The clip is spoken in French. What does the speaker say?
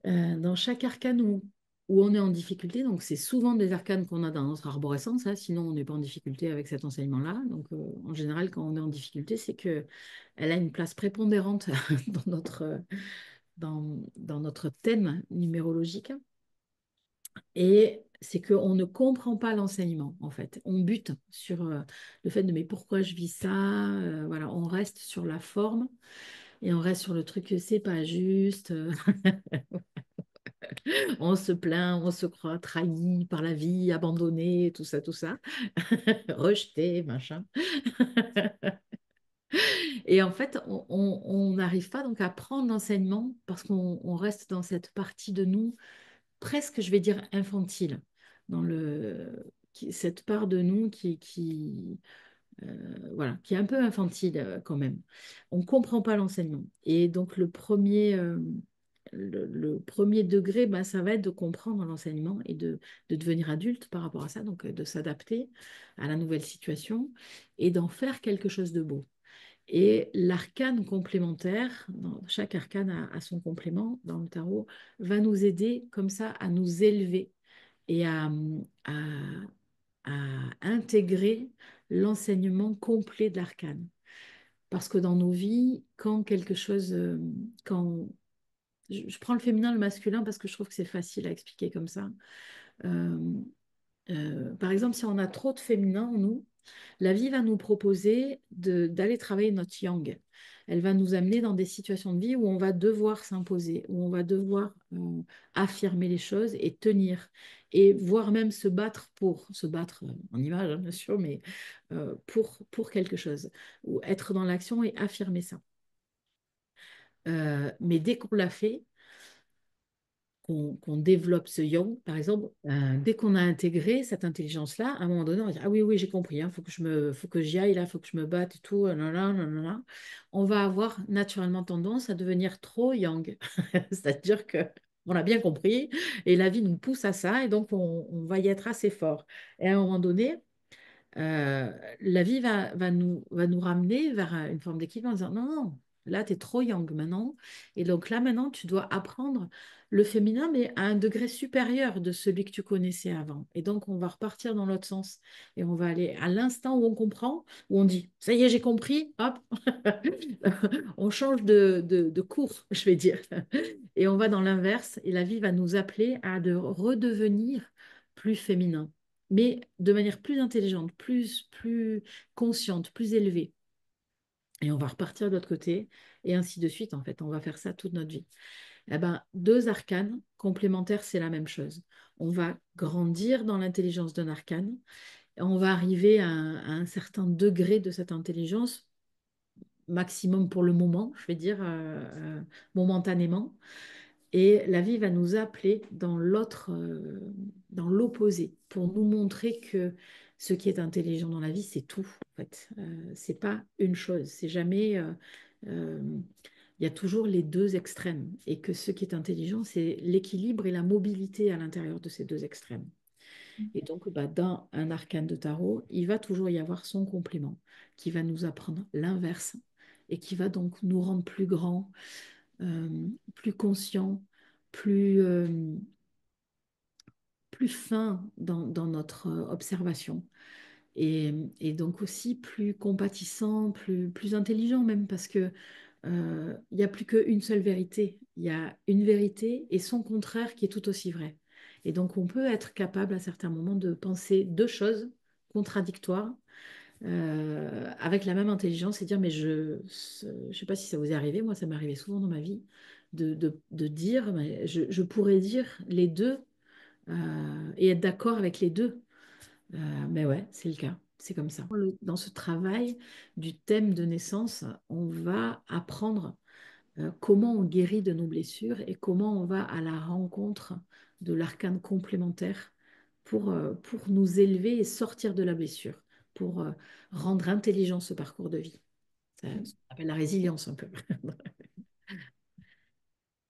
Dans chaque arcane où on est en difficulté, donc c'est souvent des arcanes qu'on a dans notre arborescence, hein, sinon on n'est pas en difficulté avec cet enseignement-là. Donc en général, quand on est en difficulté, c'est que elle a une place prépondérante dans notre thème numérologique. Et c'est qu'on ne comprend pas l'enseignement, en fait. On bute sur le fait de mais pourquoi je vis ça? Voilà, on reste sur la forme et on reste sur le truc que c'est pas juste. On se plaint, on se croit trahi par la vie, abandonné, tout ça, rejeté, machin. Et en fait, on n'arrive pas donc à prendre l'enseignement parce qu'on reste dans cette partie de nous presque, je vais dire, infantile, dans cette part de nous voilà, qui est un peu infantile quand même. On ne comprend pas l'enseignement. Et donc le premier degré, ben, ça va être de comprendre l'enseignement et de devenir adulte par rapport à ça, donc de s'adapter à la nouvelle situation et d'en faire quelque chose de beau. Et l'arcane complémentaire, chaque arcane a son complément dans le tarot, va nous aider comme ça à nous élever et à, à intégrer l'enseignement complet de l'arcane. Parce que dans nos vies, quand quelque chose, quand je prends le féminin, le masculin, parce que je trouve que c'est facile à expliquer comme ça. Euh, Par exemple, si on a trop de féminin en nous, la vie va nous proposer d'aller travailler notre yang. Elle va nous amener dans des situations de vie où on va devoir s'imposer, où on va devoir affirmer les choses et tenir, et voire même se battre en image, hein, bien sûr, mais pour quelque chose, ou être dans l'action et affirmer ça. Mais dès qu'on l'a fait, qu'on développe ce yang, par exemple, dès qu'on a intégré cette intelligence-là, à un moment donné, on va dire, ah oui, oui, j'ai compris, il faut que j'y aille, là, faut que je me batte et tout, nanana, nanana. On va avoir naturellement tendance à devenir trop yang. C'est-à-dire que on a bien compris et la vie nous pousse à ça et donc on va y être assez fort. Et à un moment donné, la vie va nous ramener vers une forme d'équilibre en disant non, non, là, tu es trop yang maintenant. Et donc là, maintenant, tu dois apprendre le féminin, mais à un degré supérieur de celui que tu connaissais avant. Et donc, on va repartir dans l'autre sens. Et on va aller à l'instant où on comprend, où on dit, ça y est, j'ai compris, hop, on change de cours, je vais dire. Et on va dans l'inverse. Et la vie va nous appeler à de redevenir plus féminin mais de manière plus intelligente, plus consciente, plus élevée. Et on va repartir de l'autre côté, et ainsi de suite, en fait. On va faire ça toute notre vie. Eh ben, deux arcanes complémentaires, c'est la même chose. On va grandir dans l'intelligence d'un arcane, et on va arriver à un certain degré de cette intelligence, maximum pour le moment, je vais dire, momentanément. Et la vie va nous appeler dans l'opposé, pour nous montrer que ce qui est intelligent dans la vie, c'est tout, en fait. C'est pas une chose, c'est jamais. Euh, il y a toujours les deux extrêmes, et que ce qui est intelligent, c'est l'équilibre et la mobilité à l'intérieur de ces deux extrêmes. Et donc, bah, dans un arcane de tarot, il va toujours y avoir son complément, qui va nous apprendre l'inverse, et qui va donc nous rendre plus grands, plus conscient, plus, plus fin dans notre observation. Et donc aussi plus compatissant, plus intelligent même, parce que il n'y a plus qu'une seule vérité. Il y a une vérité et son contraire qui est tout aussi vrai. Et donc on peut être capable à certains moments de penser deux choses contradictoires avec la même intelligence et dire, mais je ne sais pas si ça vous est arrivé, moi ça m'est arrivé souvent dans ma vie, de dire, mais je pourrais dire les deux et être d'accord avec les deux. Mais ouais, c'est le cas, c'est comme ça. Dans ce travail du thème de naissance, on va apprendre comment on guérit de nos blessures et comment on va à la rencontre de l'arcane complémentaire pour nous élever et sortir de la blessure, pour rendre intelligent ce parcours de vie. Ça, ce qu'on appelle la résilience un peu.